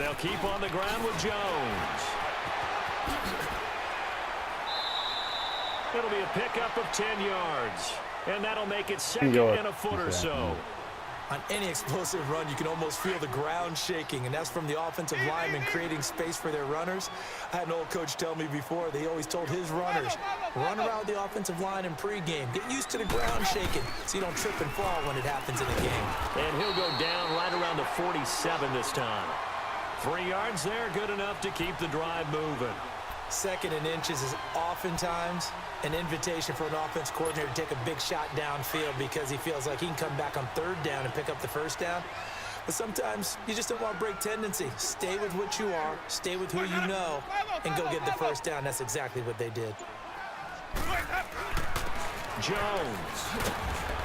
they'll keep on the ground with Jones. It'll be a pickup of 10 yards. And that'll make it second and a foot or so. On any explosive run, you can almost feel the ground shaking, and that's from the offensive linemen creating space for their runners. I had an old coach tell me before, they always told his runners, run around the offensive line in pregame. Get used to the ground shaking so you don't trip and fall when it happens in a game. And he'll go down right around the 47 this time. 3 yards there, good enough to keep the drive moving. Second and inches is oftentimes an invitation for an offense coordinator to take a big shot downfield because he feels like he can come back on third down and pick up the first down. But sometimes you just don't want to break tendency. Stay with what you are, stay with who you know, and go get the first down. That's exactly what they did. Jones.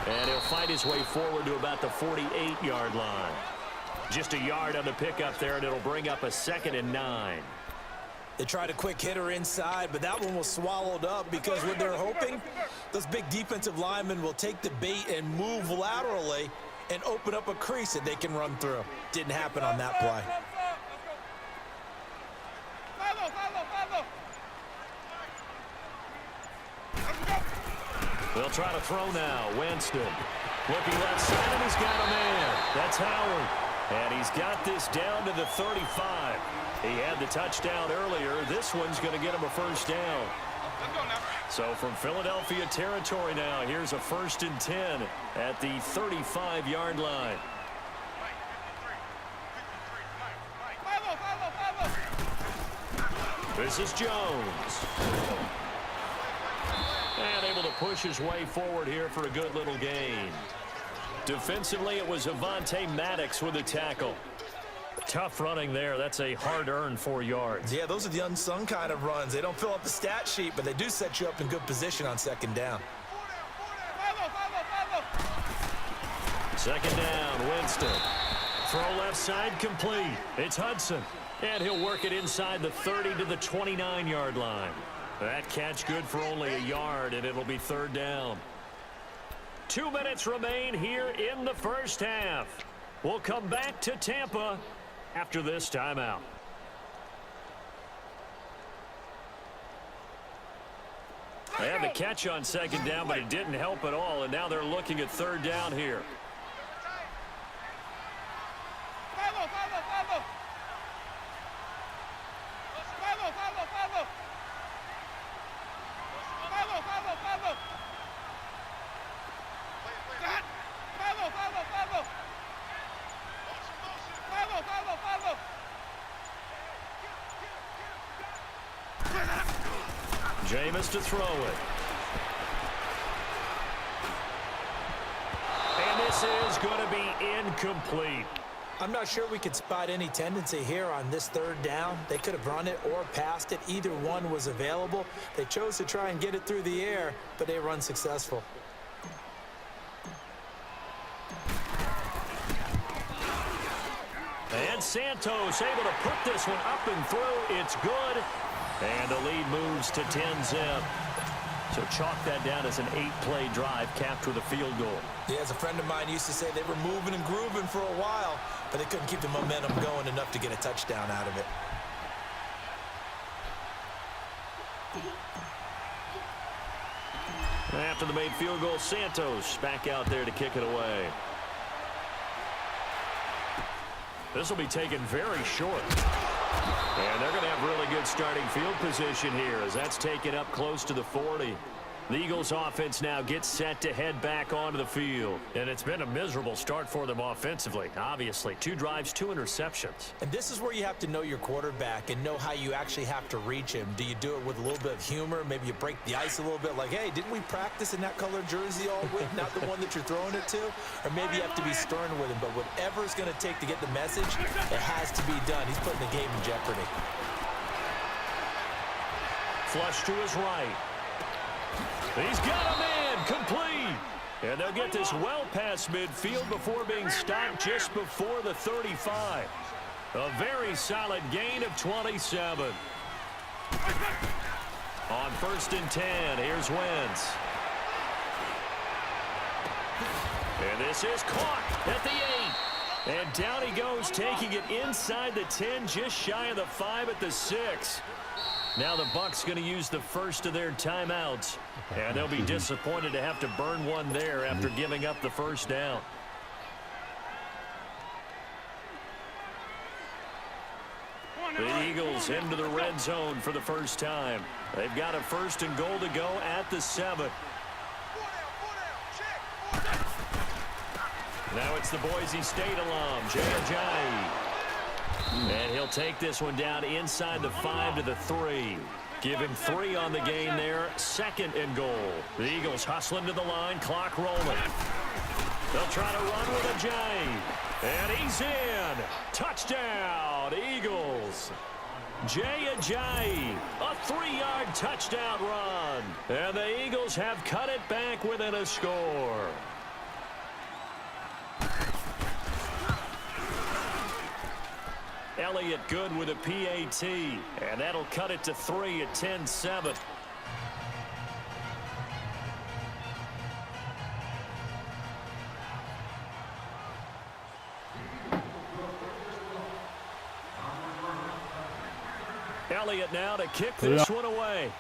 And he'll fight his way forward to about the 48-yard line. Just a yard on the pickup there, and it'll bring up a 2nd and 9. They tried a quick hitter inside, but that one was swallowed up because what they're hoping, those big defensive linemen will take the bait and move laterally and open up a crease that they can run through. Didn't happen on that play. They'll try to throw now. Winston looking left side, and he's got a man. That's Howard. And he's got this down to the 35. He had the touchdown earlier. This one's going to get him a first down. So from Philadelphia territory now, here's a 1st and 10 at the 35-yard line. This is Jones. And able to push his way forward here for a good little gain. Defensively, it was Avonte Maddox with a tackle. Tough running there. That's a hard-earned 4 yards. Yeah, those are the unsung kind of runs. They don't fill up the stat sheet, but they do set you up in good position on second down. Second down, Winston. Throw left side complete. It's Hudson. And he'll work it inside the 30 to the 29-yard line. That catch good for only a yard, and it'll be 3rd down. 2 minutes remain here in the first half. We'll come back to Tampa after this timeout. They had the catch on second down, but it didn't help at all, and now they're looking at 3rd down here. Jameis to throw it. And this is going to be incomplete. I'm not sure we could spot any tendency here on this 3rd down. They could have run it or passed it. Either one was available. They chose to try and get it through the air, but they run successful. And Santos able to put this one up and through. It's good. And the lead moves to 10-zip. So chalk that down as an 8-play drive capped with a field goal. Yeah, as a friend of mine used to say, they were moving and grooving for a while, but they couldn't keep the momentum going enough to get a touchdown out of it. After the made field goal, Santos back out there to kick it away. This will be taken very short. And they're going to have really good starting field position here as that's taken up close to the 40. The Eagles offense now gets set to head back onto the field. And it's been a miserable start for them offensively. Obviously, 2 drives, 2 interceptions. And this is where you have to know your quarterback and know how you actually have to reach him. Do you do it with a little bit of humor? Maybe you break the ice a little bit like, hey, didn't we practice in that color jersey all week? Not the one that you're throwing it to? Or maybe you have to be stern with him. But whatever it's going to take to get the message, it has to be done. He's putting the game in jeopardy. Flush to his right. He's got a man complete. And they'll get this well past midfield before being stopped just before the 35. A very solid gain of 27. On 1st and 10, here's Wentz. And this is caught at the 8. And down he goes, taking it inside the 10, just shy of the 5 at the 6. Now the Bucs going to use the first of their timeouts. And they'll be disappointed to have to burn one there after giving up the first down. The Eagles into the red zone for the first time. They've got a 1st and goal to go at the 7. Now it's the Boise State alum, Jay Ajayi. And he'll take this one down inside the 5 to the 3. Give him 3 on the game there. 2nd and goal. The Eagles hustling to the line, clock rolling. They'll try to run with Ajayi. And he's in. Touchdown, Eagles. Jay Ajayi, a 3-yard touchdown run. And the Eagles have cut it back within a score. Elliott good with a PAT, and that'll cut it to 3 at 10-7. Elliott now to kick this one away.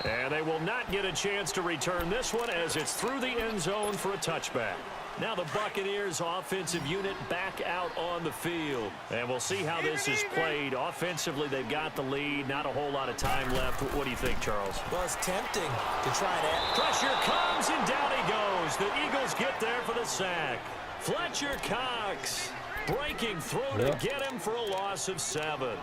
And they will not get a chance to return this one as it's through the end zone for a touchback. Now the Buccaneers offensive unit back out on the field. And we'll see how this is played. Offensively, they've got the lead. Not a whole lot of time left. What do you think, Charles? Well, it's tempting to try that. Pressure comes, and down he goes. The Eagles get there for the sack. Fletcher Cox breaking through to get him for a loss of 7.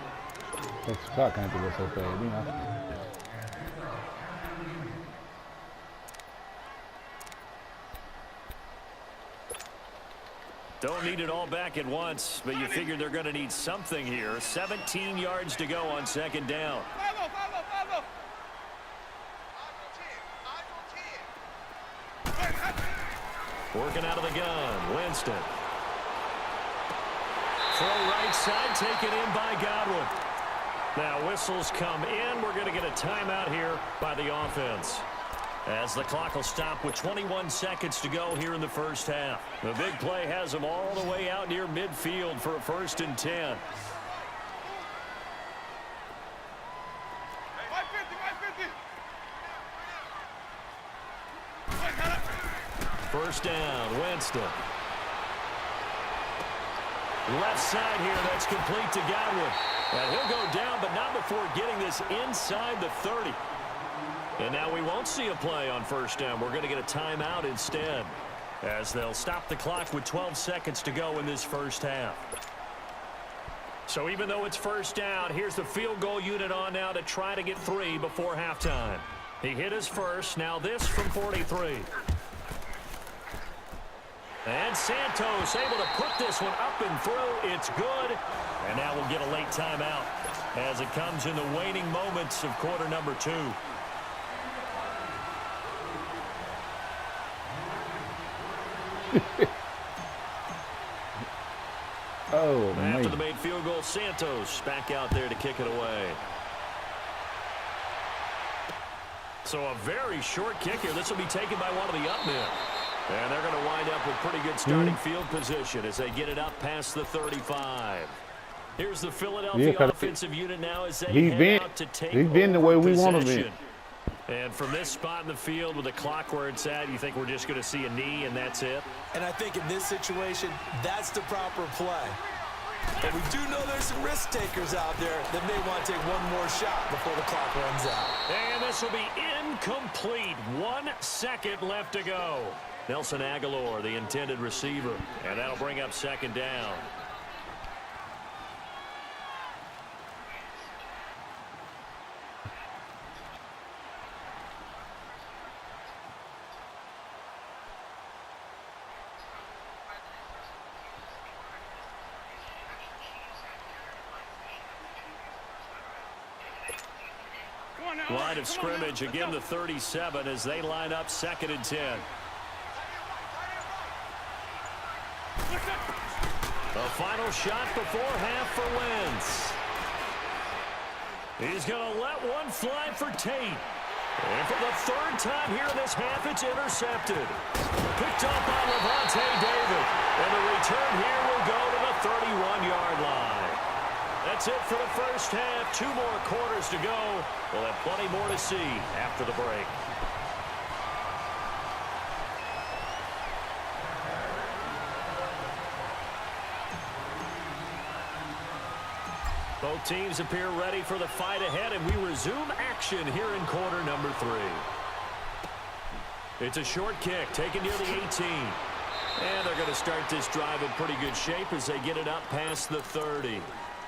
Don't need it all back at once, but you figure they're going to need something here. 17 yards to go on 2nd down. Working out of the gun, Winston. Throw right side, taken in by Godwin. Now whistles come in. We're going to get a timeout here by the offense, as the clock will stop with 21 seconds to go here in the first half. The big play has them all the way out near midfield for a 1st and 10. First down, Winston. Left side here, that's complete to Godwin. And he'll go down, but not before getting this inside the 30. And now we won't see a play on 1st down. We're going to get a timeout instead, as they'll stop the clock with 12 seconds to go in this first half. So even though it's 1st down, here's the field goal unit on now to try to get 3 before halftime. He hit his first. Now this from 43. And Santos able to put this one up and through. It's good. And now we'll get a late timeout as it comes in the waning moments of quarter number 2. After the made field goal, Santos back out there to kick it away. So a very short kick here. This will be taken by one of the up men. And they're going to wind up with pretty good starting field position as they get it up past the 35. Here's the Philadelphia offensive unit now as they head out to take he's been the way we want him in. And from this spot in the field with the clock where it's at, you think we're just going to see a knee and that's it? And I think in this situation, that's the proper play. But we do know there's some risk takers out there that may want to take one more shot before the clock runs out. And this will be incomplete. 1 second left to go. Nelson Aguilar, the intended receiver, and that'll bring up 2nd down. Line of scrimmage, again the 37 as they line up 2nd and 10. The final shot before half for Wentz. He's going to let one fly for Tate. And for the third time here in this half, it's intercepted. Picked up by Lavonte David. And the return here will go to the 31-yard line. That's it for the first half. 2 more quarters to go. We'll have plenty more to see after the break. Both teams appear ready for the fight ahead, and we resume action here in quarter number 3. It's a short kick taken near the 18. And they're going to start this drive in pretty good shape as they get it up past the 30.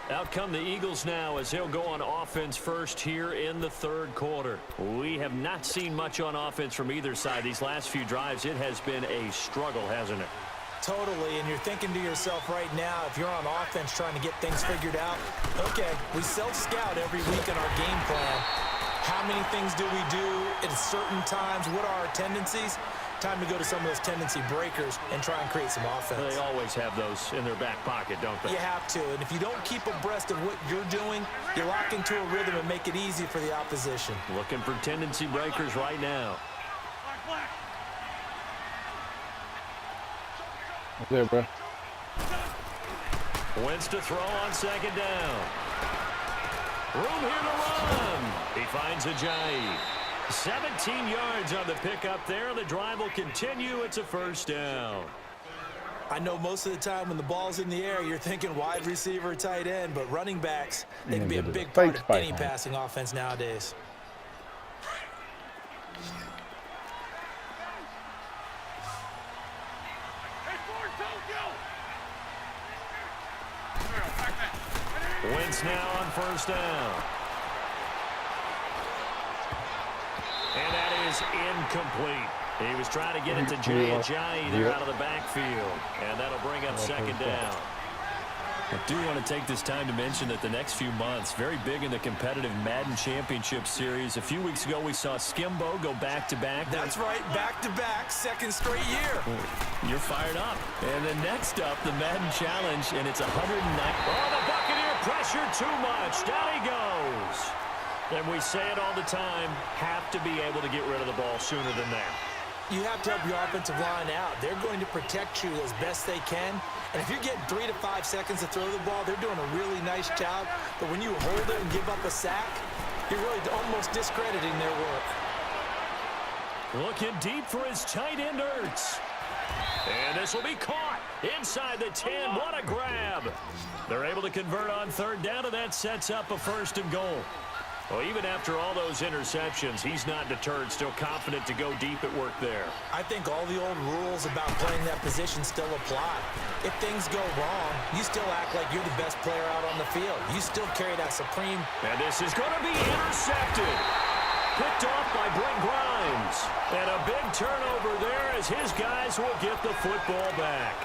Out come the Eagles now as they'll go on offense first here in the third quarter. We have not seen much on offense from either side. These last few drives, it has been a struggle, hasn't it? Totally, and you're thinking to yourself right now, if you're on offense trying to get things figured out, okay, we self-scout every week in our game plan. How many things do we do at certain times? What are our tendencies? Time to go to some of those tendency breakers and try and create some offense. They always have those in their back pocket, don't they? You have to, and if you don't keep abreast of what you're doing, you lock into a rhythm and make it easy for the opposition. Looking for tendency breakers right now. What's there, bro? Wentz to throw on second down. Room here to run. He finds Ajayi. 17 yards on the pickup there. The drive will continue. It's a first down. I know most of the time when the ball's in the air, you're thinking wide receiver, tight end, but running backs, they can be a big part of any passing offense nowadays. Wentz now on first down. And that is incomplete. He was trying to get it to Jay Ajayi there out of the backfield. And that'll bring up second down. I do want to take this time to mention that the next few months, very big in the competitive Madden Championship Series. A few weeks ago, we saw Skimbo go back-to-back. That's right, back-to-back, second straight year. You're fired up. And then next up, the Madden Challenge, and it's 109. Oh, the Buccaneer pressure too much. Down he goes. And we say it all the time, have to be able to get rid of the ball sooner than that. You have to help your offensive line out. They're going to protect you as best they can. And if you're getting 3 to 5 seconds to throw the ball, they're doing a really nice job. But when you hold it and give up a sack, you're really almost discrediting their work. Looking deep for his tight end, Ertz. And this will be caught inside the 10. What a grab. They're able to convert on third down, and that sets up a first and goal. Well, even after all those interceptions, he's not deterred, still confident to go deep at work there. I think all the old rules about playing that position still apply. If things go wrong, you still act like you're the best player out on the field. You still carry that supreme. And this is going to be intercepted. Picked off by Brent Grimes. And a big turnover there as his guys will get the football back.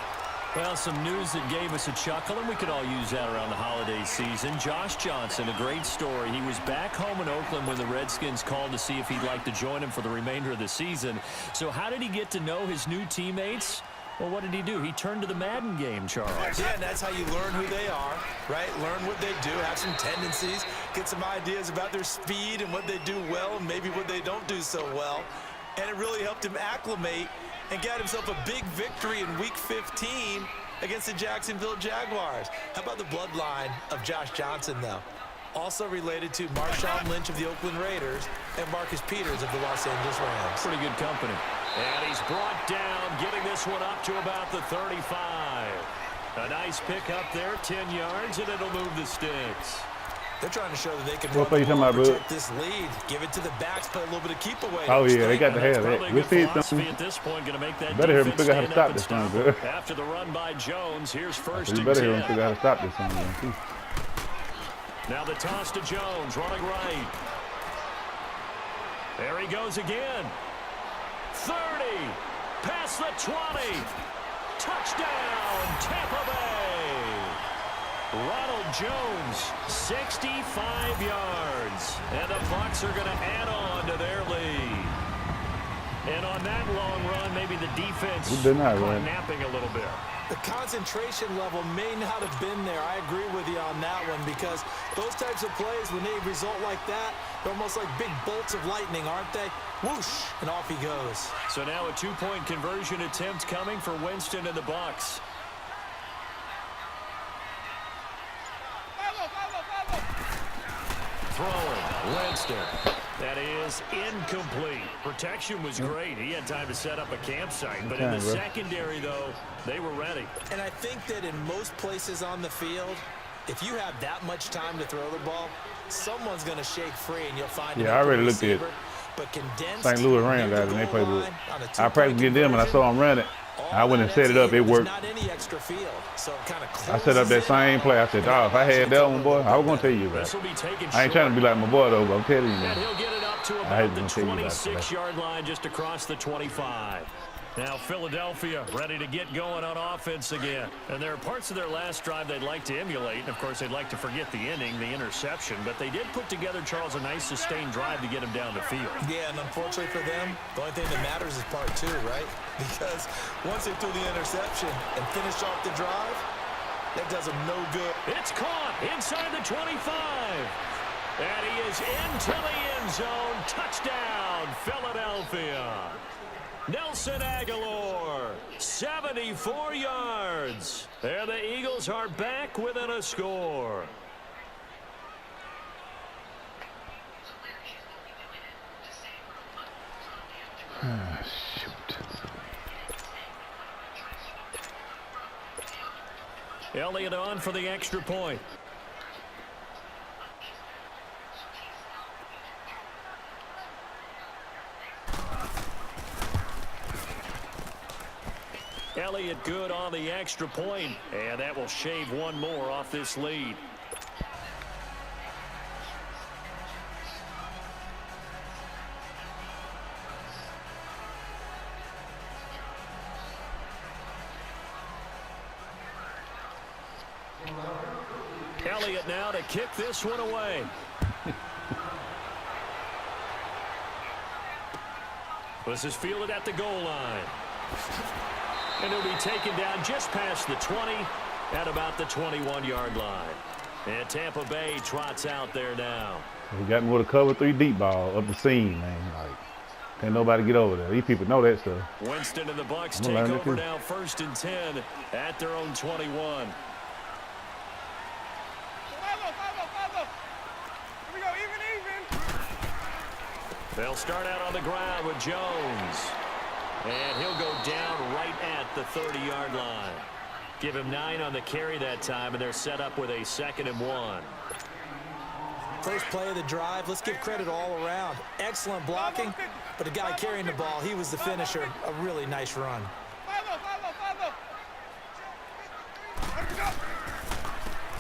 Well, some news that gave us a chuckle, and we could all use that around the holiday season. Josh Johnson, a great story. He was back home in Oakland when the Redskins called to see if he'd like to join him for the remainder of the season. So how did he get to know his new teammates? Well, what did he do? He turned to the Madden game, Charles. Yeah, and that's how you learn who they are, right? Learn what they do, have some tendencies, get some ideas about their speed and what they do well and maybe what they don't do so well. And it really helped him acclimate and got himself a big victory in Week 15 against the Jacksonville Jaguars. How about the bloodline of Josh Johnson, though? Also related to Marshawn Lynch of the Oakland Raiders and Marcus Peters of the Los Angeles Rams. Pretty good company. And he's brought down, getting this one up to about the 35. A nice pick up there, 10 yards, and it'll move the sticks. They're trying to show that they can What play you talking about, bro? protect this lead, give it to the backs, play a little bit of keep away. Oh, yeah, they got the That's hell. probably a We'll good see philosophy something. at this point, going to make that Better hear him defense figure out how to stand up stop and this one, stop bro. it. After the run by Jones, here's first You and better hear him 10. figure out how to stop this one, man, too. Now the toss to Jones, running right. There he goes again. 30, past the 20. Touchdown, Tampa Bay. Ronald Jones, 65 yards. And the Bucs are going to add on to their lead. And on that long run, maybe the defense caught napping a little bit. The concentration level may not have been there. I agree with you on that one because those types of plays, when they result like that, They're almost like big bolts of lightning, aren't they? Whoosh, and off he goes. So now a two-point conversion attempt coming for Winston and the Bucks. Throwing, Winston. That is incomplete. Protection was great. He had time to set up a campsite. But in the secondary, though, they were ready. And I think that in most places on the field, if you have that much time to throw the ball, someone's going to shake free, and you'll find I already looked at But condensed, St. Louis Rams guys, and they played with it. I practiced against them, and I saw them run it. I went and set it up. It worked. Not any extra field, so it kind of I set up that same play. I said, dog, if I had that one, boy, I was going to tell you about it. I ain't trying to be like my boy, though, but I'm telling you, man. And he'll get it up to about the 26-yard line, just across the 25. Now Philadelphia ready to get going on offense again. And there are parts of their last drive they'd like to emulate. And, of course, they'd like to forget the inning, the interception. But they did put together, Charles, a nice sustained drive to get him down the field. Yeah, and unfortunately for them, the only thing that matters is part two, right? Because once they threw the interception and finished off the drive, that does them no good. It's caught inside the 25. And he is into the end zone. Touchdown, Philadelphia. Nelson Agholor, 74 yards. There the Eagles are back within a score. Shoot. Elliott on for the extra point. Elliott good on the extra point, and that will shave one more off this lead. Elliott now to kick this one away. This is fielded at the goal line. And it'll be taken down just past the 20 at about the 21-yard line. And Tampa Bay trots out there now. We got more to cover 3 deep ball up the seam, man. Like, can't nobody get over there. These people know that stuff. Winston and the Bucks take over now, 1st and 10 at their own 21. They'll start out on the ground with Jones. And he'll go down right at the 30-yard line. Give him 9 on the carry that time, and they're set up with a 2nd and 1. First play of the drive, let's give credit all around. Excellent blocking, but the guy carrying the ball, he was the finisher. A really nice run.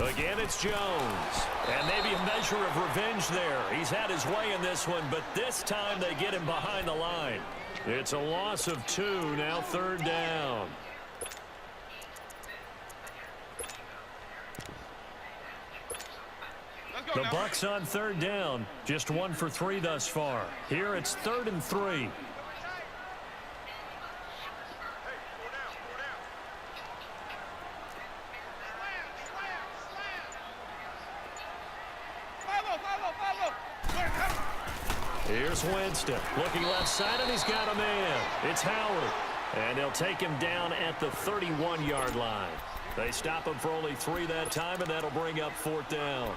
Again, it's Jones. And maybe a measure of revenge there. He's had his way in this one, but this time they get him behind the line. It's a loss of 2, now 3rd down. The Bucks on 3rd down, just 1 for 3 thus far. Here it's 3rd and 3. Here's Winston looking left side, and he's got a man. It's Howard, and they'll take him down at the 31-yard line. They stop him for only 3 that time, and that'll bring up 4th down.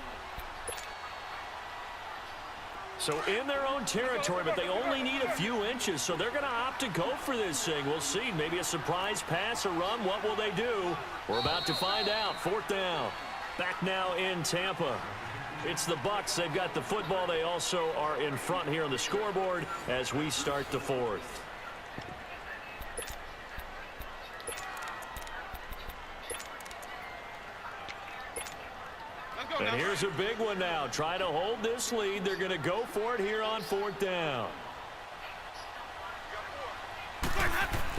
So in their own territory, but they only need a few inches, so they're going to opt to go for this thing. We'll see. Maybe a surprise pass or run. What will they do? We're about to find out. 4th down. Back now in Tampa. It's the Bucks. They've got the football. They also are in front here on the scoreboard as we start the 4th. And here's a big one now. Trying to hold this lead. They're going to go for it here on 4th down.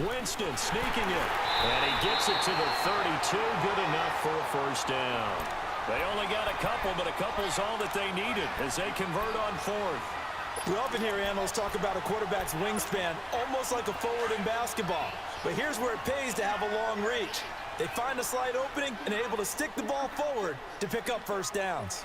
Winston sneaking it. And he gets it to the 32. Good enough for a 1st down. They only got a couple, but a couple's all that they needed as they convert on 4th. We often hear analysts talk about a quarterback's wingspan almost like a forward in basketball. But here's where it pays to have a long reach. They find a slight opening and are able to stick the ball forward to pick up 1st downs.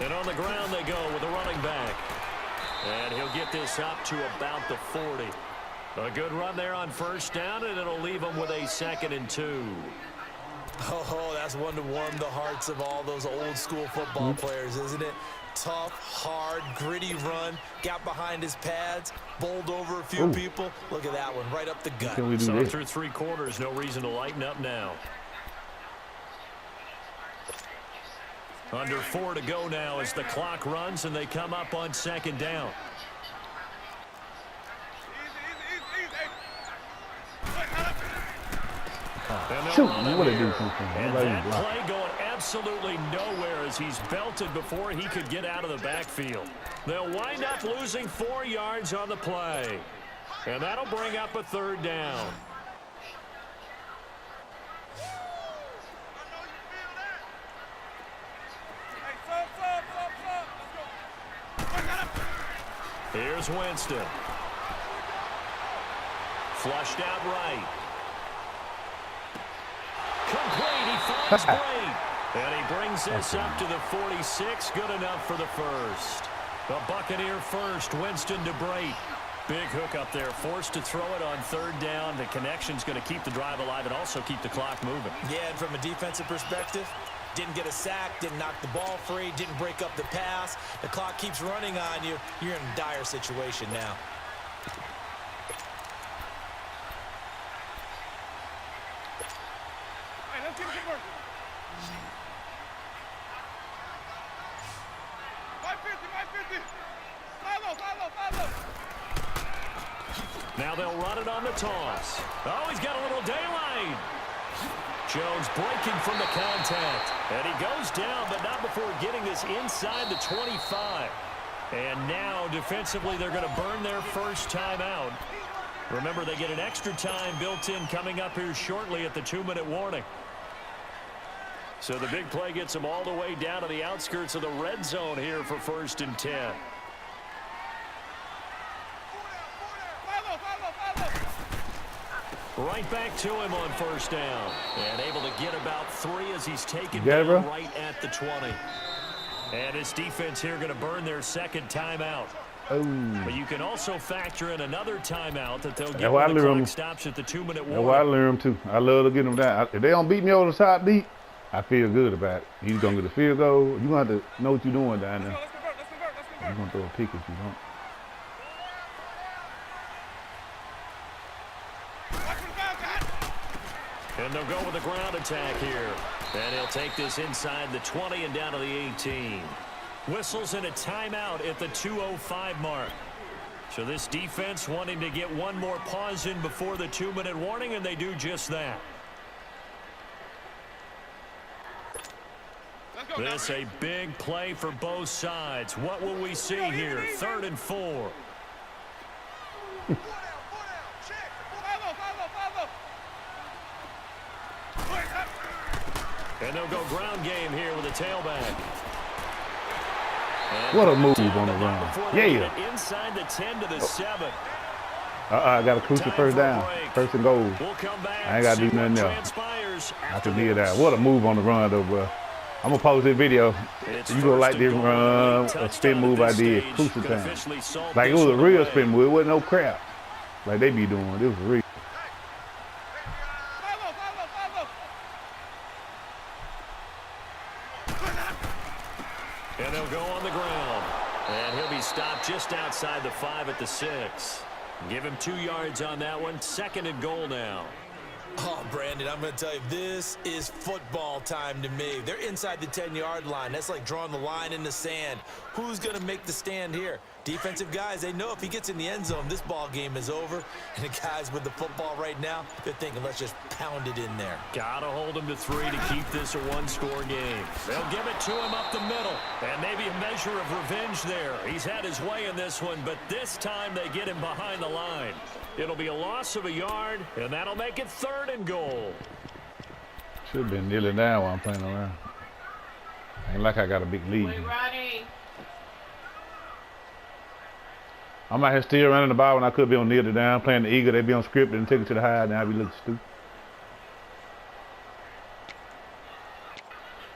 And on the ground they go with a running back. And he'll get this up to about the 40. A good run there on first down, and it'll leave him with a 2nd and 2. Oh, that's one to warm the hearts of all those old school football players, isn't it? Tough, hard, gritty run, got behind his pads, bowled over a few people. Look at that one, right up the gut. So through 3 quarters, no reason to lighten up now. Under 4 to go now as the clock runs and they come up on 2nd down. Shoot, what they do? And that play going absolutely nowhere as he's belted before he could get out of the backfield. They'll wind up losing 4 yards on the play. And that'll bring up a 3rd down. Here's Winston. Flushed out right. Complete. He finds Brate. And he brings this up to the 46. Good enough for the first. The Buccaneer first. Winston to Brate. Big hook up there. Forced to throw it on 3rd down. The connection's going to keep the drive alive and also keep the clock moving. Yeah, and from a defensive perspective, didn't get a sack, didn't knock the ball free, didn't break up the pass. The clock keeps running on you. You're in a dire situation now. Now they'll run it on the toss. Oh, he's got a little daylight. Jones breaking from the contact. And he goes down, but not before getting this inside the 25. And now, defensively, they're going to burn their first timeout. Remember, they get an extra time built in coming up here shortly at the 2-minute warning. So the big play gets them all the way down to the outskirts of the red zone here for 1st and 10. Right back to him on 1st down. And able to get about 3 as he's taken down right at the 20. And his defense here going to burn their 2nd timeout. But you can also factor in another timeout that they'll get when the clock stops at the 2-minute warning. That's why I learn too. I love to get them down. If they don't beat me over the top deep, I feel good about it. He's going to get a field goal. You're going to have to know what you're doing down there. You're going to throw a pick if you don't. And they'll go with a ground attack here. And he'll take this inside the 20 and down to the 18. Whistles in a timeout at the 2:05 mark. So this defense wanting to get one more pause in before the 2-minute warning, and they do just that. This a big play for both sides. What will we see here? 3rd and 4. And they'll go ground game here with a tailback. And what a move on the run. Yeah. Inside the 10 to the 7. I got a crucial 1st down. 1st and goal. I ain't got to do nothing else. I can hear that. What a move on the run, though, bro. I'm going to post this video. You go like this run, a spin move I did, crucial time. Like it was a real spin move. It wasn't no crap. Like they be doing. It was real. And they'll go on the ground. And he'll be stopped just outside the 5 at the 6. Give him 2 yards on that one. 2nd and goal now. Oh, Brandon, I'm going to tell you, this is football time to me. They're inside the 10-yard line. That's like drawing the line in the sand. Who's going to make the stand here? Defensive guys, they know if he gets in the end zone, this ball game is over. And the guys with the football right now, they're thinking, let's just pound it in there. Got to hold him to 3 to keep this a 1-score game. They'll give it to him up the middle. And maybe a measure of revenge there. He's had his way in this one, but this time they get him behind the line. It'll be a loss of a yard, and that'll make it 3rd and goal. Should have been kneeling down while I'm playing around. Ain't like I got a big lead. I'm out here still running the ball when I could be on kneeling down, playing the eagle. They be on script and take it to the high, and I be looking stupid.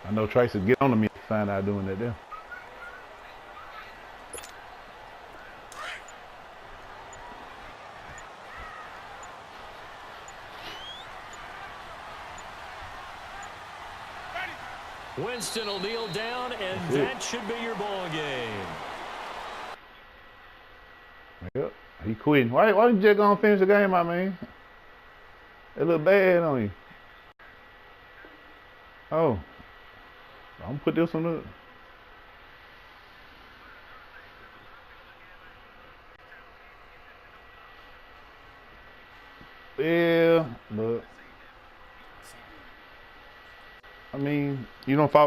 I know Tracy get on to me to find out doing that there. Winston will kneel down, and that should be your ball game. Yep, he quitting. Why didn't you just go and finish the game, I mean? It look bad on you. Oh. I'm going to put this on the... Yeah, but... I mean, you don't fault